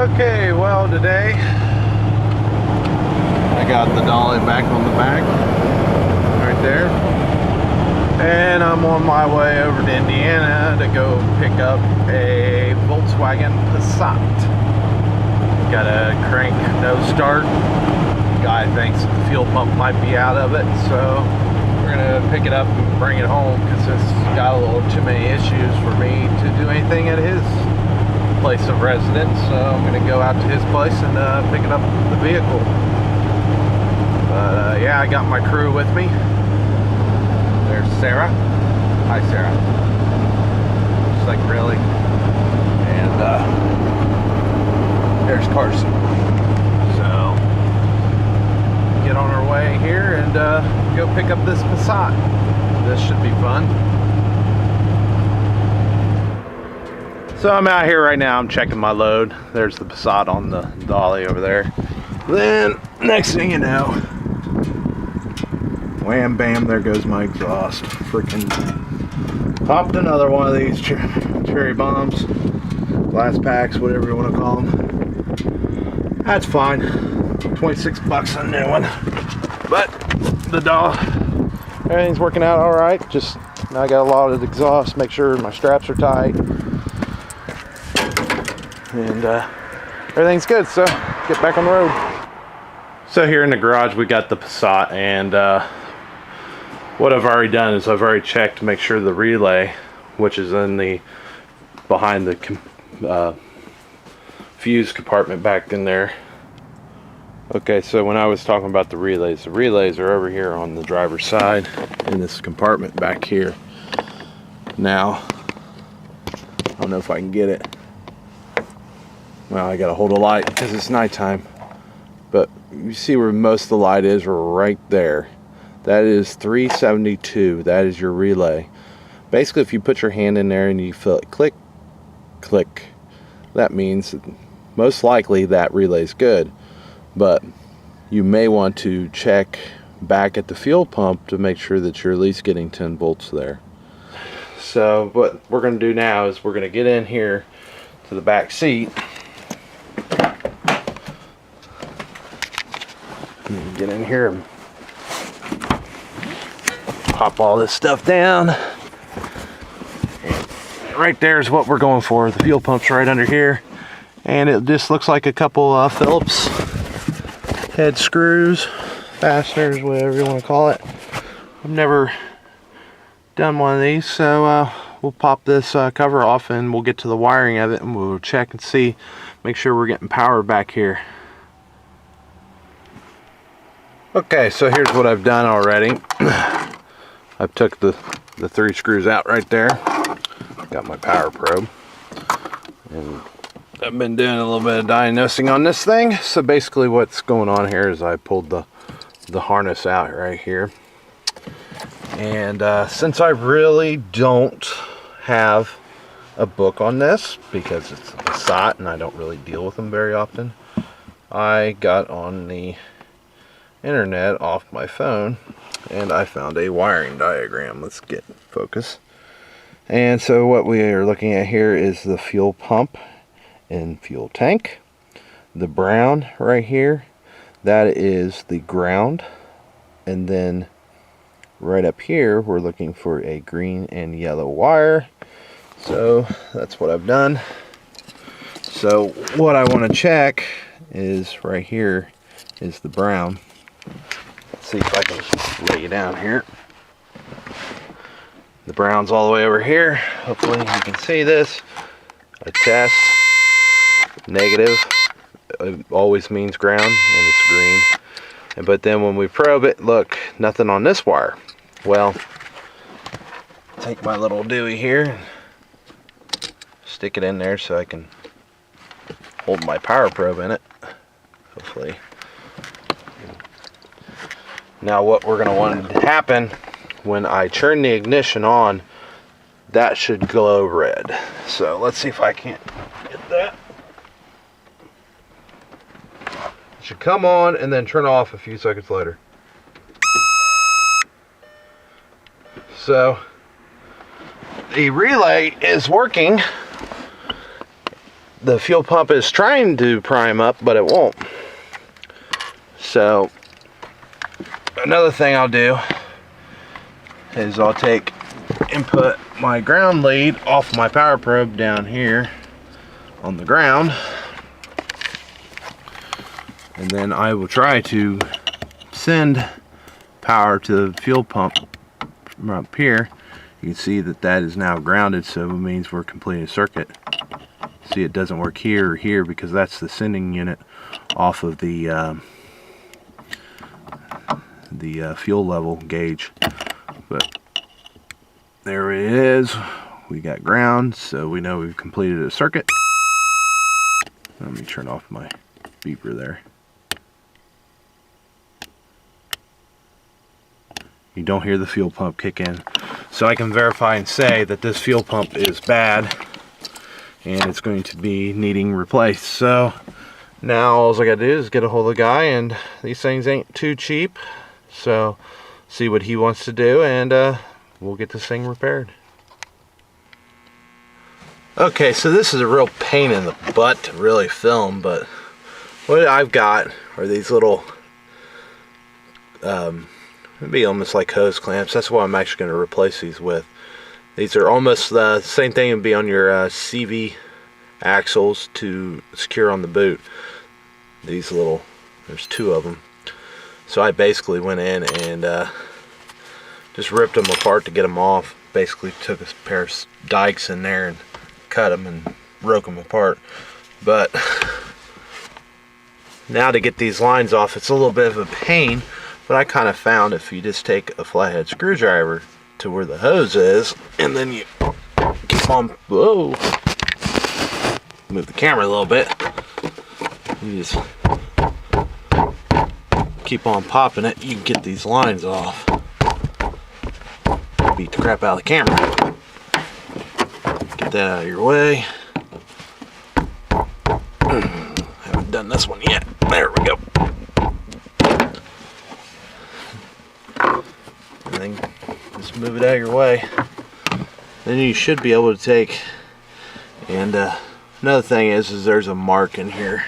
Okay, well today I got the dolly back on the back, right there, and I'm on my way over to Indiana to go pick up a Volkswagen Passat. Got a crank no start. Guy thinks the fuel pump might be out of it, so we're gonna pick it up and bring it home because it's got a little too many issues for me to do anything at his place of residence. So I'm gonna go out to his place and pick it up the vehicle. But yeah, I got my crew with me. There's Sarah. Hi, Sarah. She's like, really? And there's Carson. So get on our way here and go pick up this Passat. This should be fun. So I'm out here right now, I'm checking my load. There's the Passat on the dolly over there. Then, next thing you know, wham bam, there goes my exhaust. Freaking popped another one of these cherry bombs, glass packs, whatever you want to call them. That's fine. 26 bucks on a new one. But the doll, everything's working out all right. Just now I got a lot of exhaust, make sure my straps are tight. And everything's good, so get back on the road. So here in the garage we got the Passat, and what I've already done is I've already checked to make sure the relay, which is in the behind the fuse compartment back in there. Okay, so when I was talking about the relays are over here on the driver's side in this compartment back here. Now, I don't know if I can get it. Well, I gotta hold a light because it's nighttime. But you see where most of the light is right there. That is 372. That is your relay. Basically, if you put your hand in there and you feel it click, click, that means most likely that relay is good. But you may want to check back at the fuel pump to make sure that you're at least getting 10 volts there. So what we're going to do now is we're going to get in here to the back seat. Get in here and pop all this stuff down. And right there is what we're going for. The fuel pump's right under here, and it just looks like a couple Phillips head screws, fasteners, whatever you want to call it. I've never done one of these, so we'll pop this cover off and we'll get to the wiring of it and we'll check and see, make sure we're getting power back here. Okay, so here's what I've done already. I've took the 3 screws out right there. Got my power probe. And I've been doing a little bit of diagnosing on this thing. So basically what's going on here is I pulled the harness out right here. And since I really don't have a book on this, because it's a Passat and I don't really deal with them very often, I got on the internet off my phone and I found a wiring diagram. Let's get focus. And so what we are looking at here is the fuel pump and fuel tank. The brown right here, that is the ground, and then right up here we're looking for a green and yellow wire. So that's what I've done. So what I want to check is right here is the brown. Let's see if I can lay you down here. The brown's all the way over here. Hopefully you can see this. A test, negative, it always means ground, and it's green. But then when we probe it, look, nothing on this wire. Well, take my little Dewey here and stick it in there so I can hold my power probe in it, hopefully. Now what we're going to want to happen when I turn the ignition on, that should glow red. So let's see if I can't get that. It should come on and then turn off a few seconds later. So the relay is working. the fuel pump is trying to prime up, but it won't. So another thing I'll do is I'll take and put my ground lead off my power probe down here on the ground, and then I will try to send power to the fuel pump from up here. You can see that that is now grounded, so it means we're completing a circuit. See, it doesn't work here or here because that's the sending unit off of the fuel level gauge. But there it is. We got ground, so we know we've completed a circuit. Let me turn off my beeper there. You don't hear the fuel pump kick in. So I can verify and say that this fuel pump is bad and it's going to be needing replaced. So now all I gotta do is get a hold of the guy, and these things ain't too cheap. So see what he wants to do, and we'll get this thing repaired. Okay, so this is a real pain in the butt to really film, but what I've got are these little it'd be almost like hose clamps. That's what I'm actually going to replace these with. These are almost the same thing would be on your CV axles to secure on the boot. These little, there's two of them. So I basically went in and just ripped them apart to get them off. Basically took a pair of dikes in there and cut them and broke them apart. But now to get these lines off, it's a little bit of a pain. But I kind of found if you just take a flathead screwdriver to where the hose is, and then you keep on, whoa, move the camera a little bit, you just keep on popping it, you can get these lines off. Beat the crap out of the camera. Get that out of your way. Haven't done this one yet. There we go. And then just move it out of your way. Then you should be able to take, and another thing is there's a mark in here.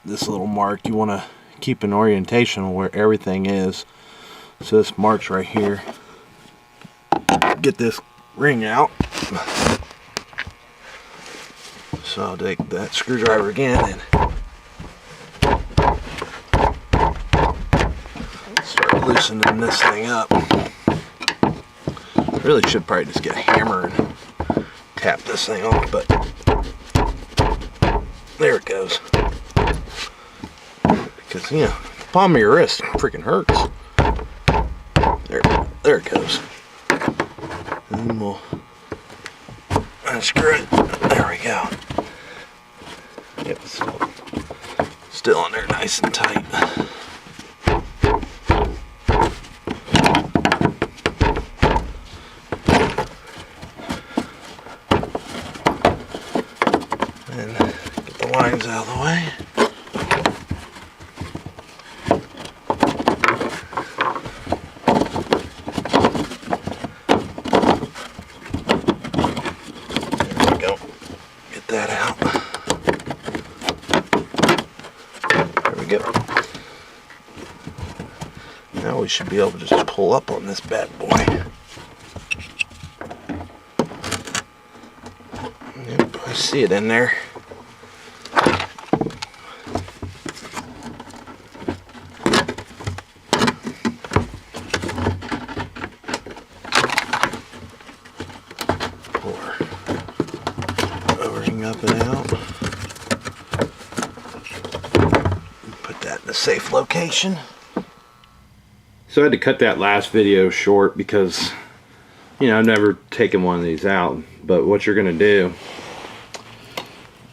This little mark, you want to keep an orientation where everything is. So this mark's right here. Get this ring out. So I'll take that screwdriver again and start loosening this thing up. Really should probably just get a hammer and tap this thing off, but there it goes. Because, you know, palm of your wrist freaking hurts. There it goes. And then we'll unscrew it. There we go. Yep, still in there nice and tight. And get the lines out of the way. That out. There we go. Now we should be able to just pull up on this bad boy. Yep, I see it in there. Up and out. Put that in a safe location. So I had to cut that last video short because, you know, I've never taken one of these out. But what you're going to do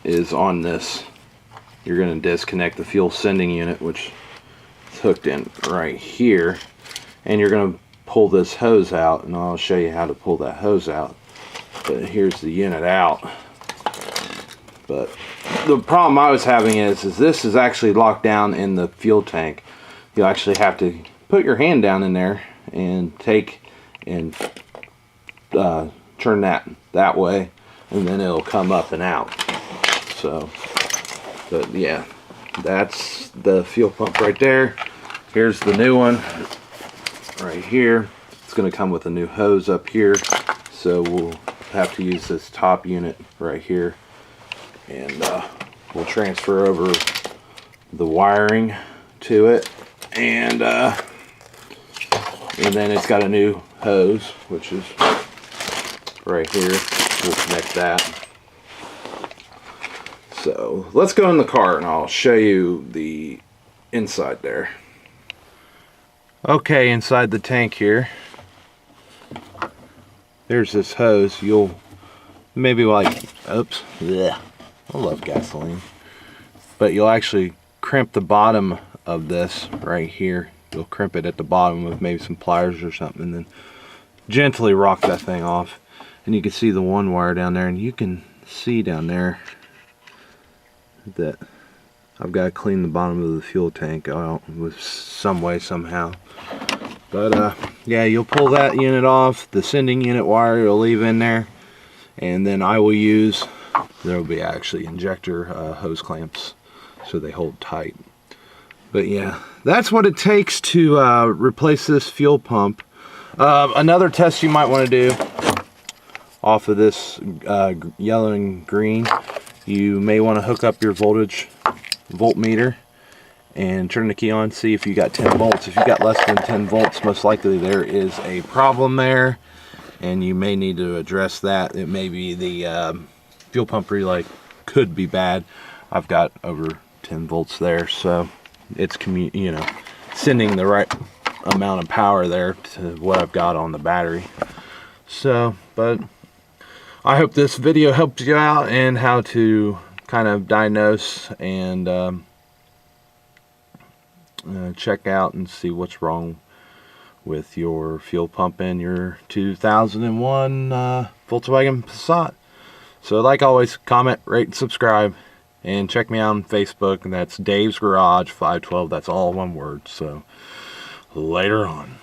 is on this, you're going to disconnect the fuel sending unit, which is hooked in right here, and you're going to pull this hose out, and I'll show you how to pull that hose out. But here's the unit out. But the problem I was having is this is actually locked down in the fuel tank. You'll actually have to put your hand down in there and take and try turn that way, and then it'll come up and out. So, but yeah, that's the fuel pump right there. Here's the new one right here. It's going to come with a new hose up here, so we'll have to use this top unit right here, and we'll transfer over the wiring to it, and then it's got a new hose, which is right here. We'll connect that. So let's go in the car and I'll show you the inside there. Okay, inside the tank here, there's this hose. You'll maybe like, oops, bleh, I love gasoline, but you'll actually crimp the bottom of this right here. You'll crimp it at the bottom with maybe some pliers or something, and then gently rock that thing off. And you can see the one wire down there, and you can see down there that I've got to clean the bottom of the fuel tank out with some way, somehow. But yeah, you'll pull that unit off. The sending unit wire you'll leave in there, and then I will use, there will be actually injector hose clamps so they hold tight. But yeah, that's what it takes to replace this fuel pump. Another test you might want to do off of this yellow and green, you may want to hook up your voltmeter and turn the key on, see if you got 10 volts. If you got less than 10 volts, most likely there is a problem there, and you may need to address that. It may be the fuel pump relay could be bad. I've got over 10 volts there, so it's sending the right amount of power there to what I've got on the battery. So, but I hope this video helps you out in how to kind of diagnose and check out and see what's wrong with your fuel pump in your 2001 Volkswagen Passat. So like always, comment, rate, and subscribe, and check me out on Facebook, and that's Dave's Garage 512. That's all one word. So later on.